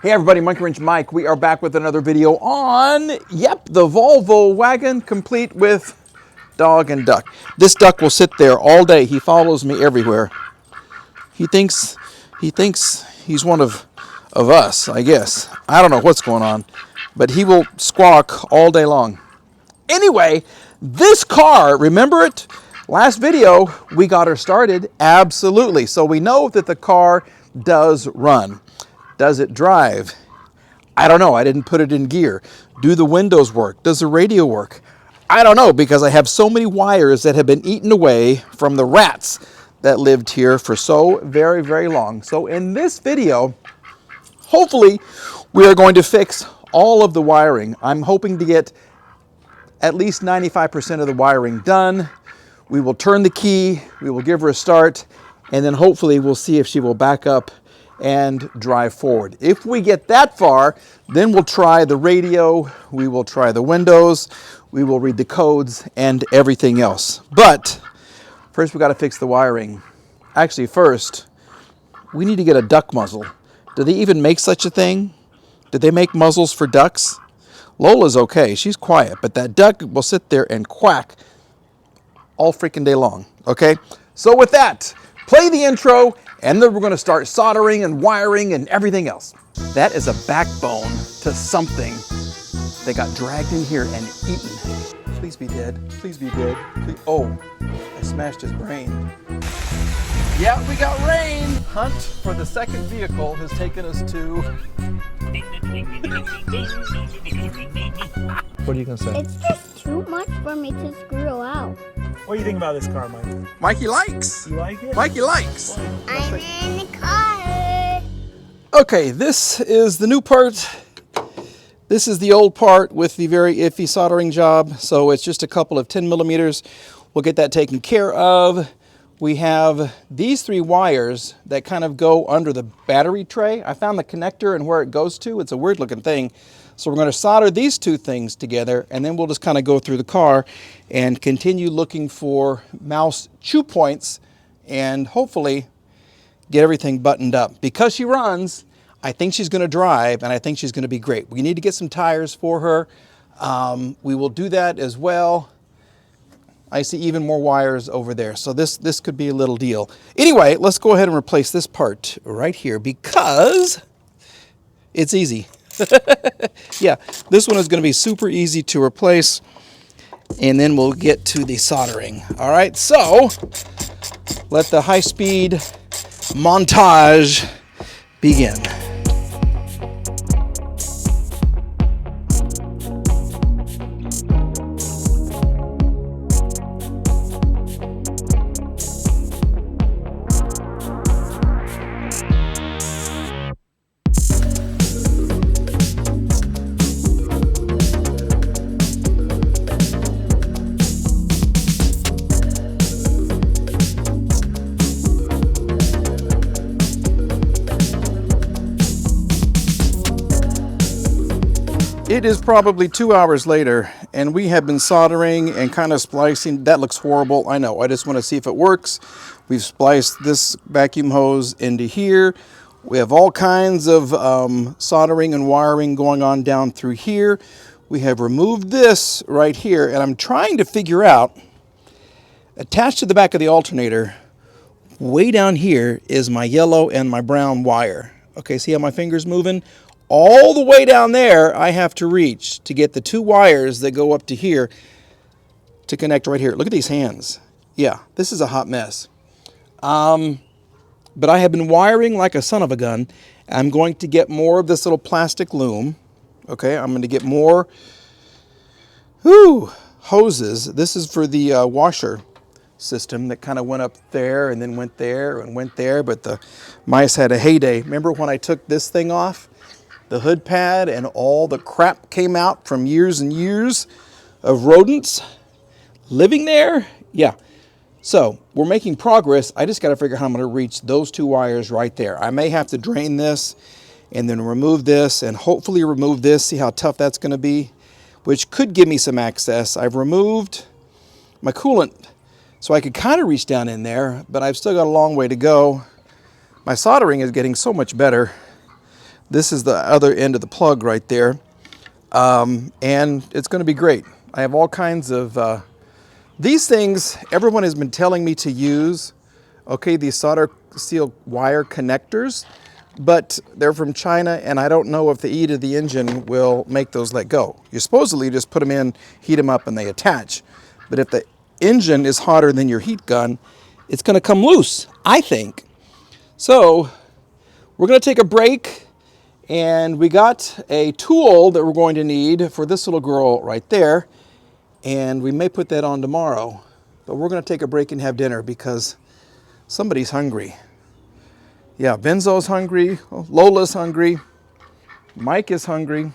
Hey everybody, Monkey Wrench Mike. We are back with another video on, the Volvo wagon, complete with dog and duck. This duck will sit there all day. He follows me everywhere. He thinks he's one of us, I guess. I don't know what's going on, but he will squawk all day long. Anyway, this car, remember it? Last video, we got her started. Absolutely. So we know that the car does run. Does it drive? I don't know. I didn't put it in gear. Do the windows work? Does the radio work? I don't know, because I have so many wires that have been eaten away from the rats that lived here for so very, very long. So in this video, hopefully, we are going to fix all of the wiring. I'm hoping to get at least 95% of the wiring done. We will turn the key, we will give her a start, and then hopefully we'll see if she will back up and drive forward. If we get that far, then we'll try the radio, we will try the windows, we will read the codes and everything else. But first we got to fix the wiring. Actually, first, we need to get a duck muzzle. Do they even make such a thing? Do they make muzzles for ducks? Lola's okay, she's quiet, but that duck will sit there and quack all freaking day long, okay? So with that, play the intro, and then we're gonna start soldering and wiring and everything else. That is a backbone to something that got dragged in here and eaten. Please be dead, please be dead. Please. Oh, I smashed his brain. Yeah, we got rain. Hunt for the second vehicle has taken us to... What are you gonna say? It's just too much for me to screw out. What do you think about this car, Mike? Mikey likes. You like it? Mikey likes. I'm in the car. Okay, this is the new part. This is the old part with the very iffy soldering job. So it's just a couple of 10 millimeters. We'll get that taken care of. We have these three wires that kind of go under the battery tray. I found the connector and where it goes to. It's a weird looking thing. So we're going to solder these two things together, and then we'll just kind of go through the car and continue looking for mouse chew points and hopefully get everything buttoned up. Because she runs, I think she's going to drive, and I think she's going to be great. We need to get some tires for her. We will do that as well. I see even more wires over there, so this could be a little deal. Anyway, let's go ahead and replace this part right here because it's easy. Yeah, this one is going to be super easy to replace, and then we'll get to the soldering. All right, so let the high-speed montage begin. It is probably 2 hours later, and we have been soldering and kind of splicing. That looks horrible, I know. I just want to see if it works. We've spliced this vacuum hose into here. We have all kinds of soldering and wiring going on down through here. We have removed this right here, and I'm trying to figure out, attached to the back of the alternator, way down here is my yellow and my brown wire. Okay, see how my finger's moving? All the way down there, I have to reach to get the two wires that go up to here to connect right here. Look at these hands. Yeah, this is a hot mess. But I have been wiring like a son of a gun. I'm going to get more of this little plastic loom. Okay, I'm going to get more hoses. This is for the washer system that kind of went up there and then went there and went there, but the mice had a heyday. Remember when I took this thing off? The hood pad and all the crap came out from years and years of rodents living there. Yeah, so we're making progress. I just got to figure out how I'm going to reach those two wires right there. I may have to drain this and then remove this and hopefully remove this. See how tough that's going to be, which could give me some access. I've removed my coolant so I could kind of reach down in there, but I've still got a long way to go. My soldering is getting so much better. This is the other end of the plug right there. And it's going to be great. I have all kinds of these things everyone has been telling me to use. Okay, these solder steel wire connectors, but they're from China, and I don't know if the heat of the engine will make those let go. You supposedly just put them in, heat them up, and they attach. But if the engine is hotter than your heat gun, it's going to come loose, I think. So we're going to take a break, and we got a tool that we're going to need for this little girl right there, and we may put that on tomorrow. But we're going to take a break and have dinner because somebody's hungry. Yeah, Benzo's hungry, Lola's hungry, Mike is hungry,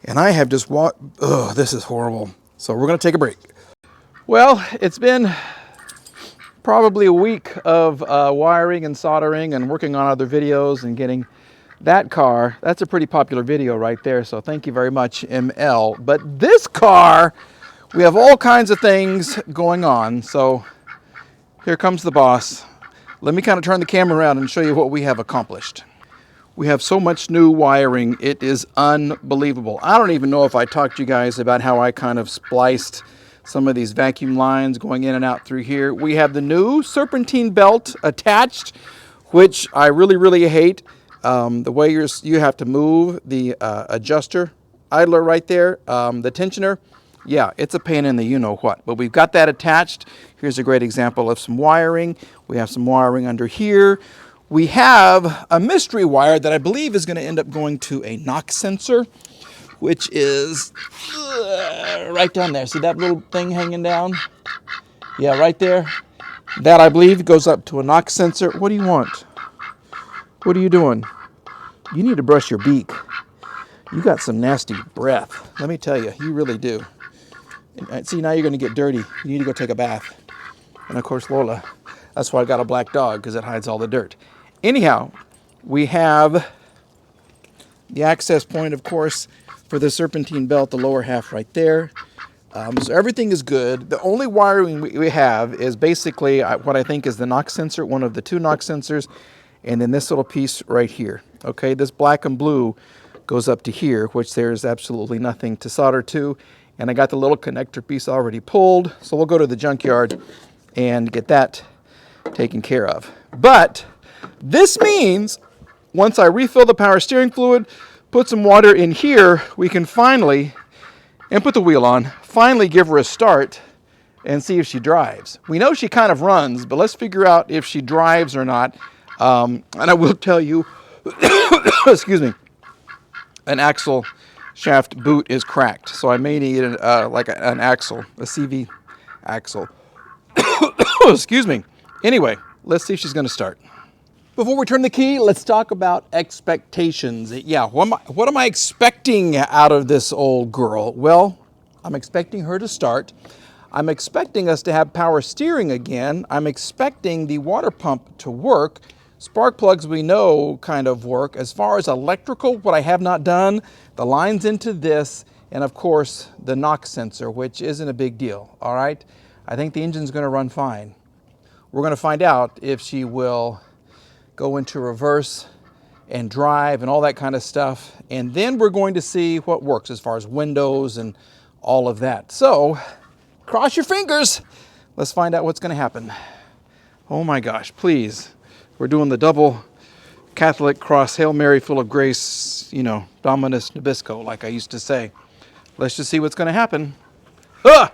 and I have just walked. Oh, this is horrible. So we're going to take a break. Well, it's been probably a week of wiring and soldering and working on other videos and getting that car. That's a pretty popular video right there, so thank you very much, ML. But this car, we have all kinds of things going on, so here comes the boss. Let me kind of turn the camera around and show you what we have accomplished. We have so much new wiring, it is unbelievable. I don't even know if I talked to you guys about how I kind of spliced some of these vacuum lines going in and out through here. We have the new serpentine belt attached, which I really hate. The way you have to move the adjuster, idler right there, the tensioner. Yeah, it's a pain in the you-know-what, but we've got that attached. Here's a great example of some wiring. We have some wiring under here. We have a mystery wire that I believe is going to end up going to a knock sensor, which is right down there. See that little thing hanging down? Yeah, right there. That, I believe, goes up to a knock sensor. What do you want? What are you doing? You need to brush your beak. You got some nasty breath. Let me tell you, you really do. See, now you're going to get dirty. You need to go take a bath. And of course, Lola. That's why I got a black dog, because it hides all the dirt. Anyhow, we have the access point, of course, for the serpentine belt, the lower half right there. So everything is good. The only wiring we have is basically what I think is the knock sensor, one of the two knock sensors, and then this little piece right here. Okay, this black and blue goes up to here, which there's absolutely nothing to solder to. And I got the little connector piece already pulled, so we'll go to the junkyard and get that taken care of. But this means once I refill the power steering fluid, put some water in here, we can finally, and put the wheel on, finally give her a start and see if she drives. We know she kind of runs, but let's figure out if she drives or not. And I will tell you, excuse me, an axle shaft boot is cracked, so I may need like an axle, a CV axle. Excuse me. Anyway, let's see if she's going to start. Before we turn the key, let's talk about expectations. Yeah, what am I expecting out of this old girl? Well, I'm expecting her to start. I'm expecting us to have power steering again. I'm expecting the water pump to work. Spark plugs we know kind of work. As far as electrical, what I have not done, the lines into this, and of course the knock sensor, which isn't a big deal, all right? I think the engine's going to run fine. We're going to find out if she will go into reverse and drive and all that kind of stuff, and then we're going to see what works as far as windows and all of that. So cross your fingers. Let's find out what's going to happen. Oh my gosh, please. We're doing the double Catholic cross Hail Mary full of grace, you know, Dominus Nabisco, like I used to say. Let's just see what's going to happen. Ah!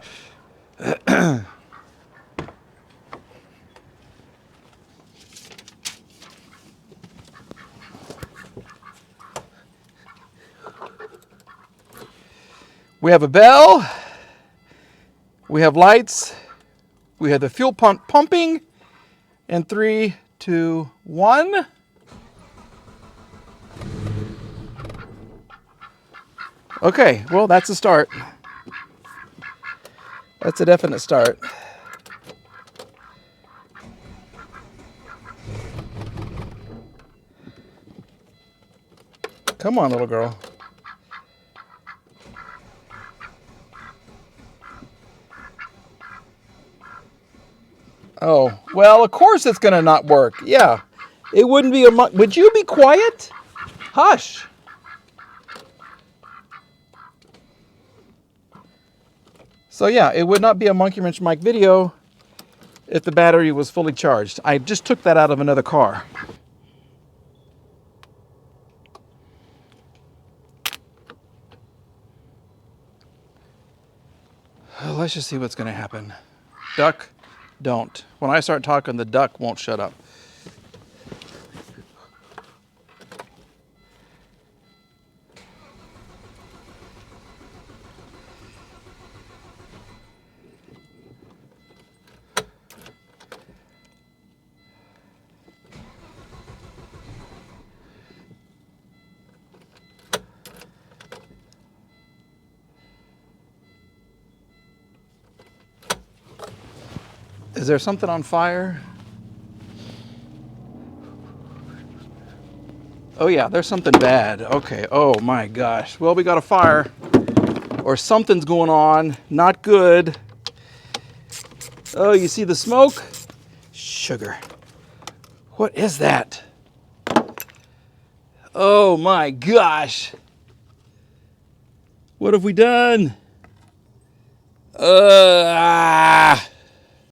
We have a bell, we have lights, we have the fuel pump pumping, and 3, 2, 1. Okay, well, that's a start. That's a definite start. Come on, little girl. Oh, well, of course it's going to not work. Yeah, it wouldn't be a... Would you be quiet? Hush! So yeah, it would not be a Monkey Wrench Mike video if the battery was fully charged. I just took that out of another car. Let's just see what's going to happen. Duck, don't. When I start talking, the duck won't shut up. Is there something on fire? Oh yeah, there's something bad. Okay, oh my gosh. Well, we got a fire. Or something's going on. Not good. Oh, you see the smoke? Sugar. What is that? Oh my gosh. What have we done? Ah.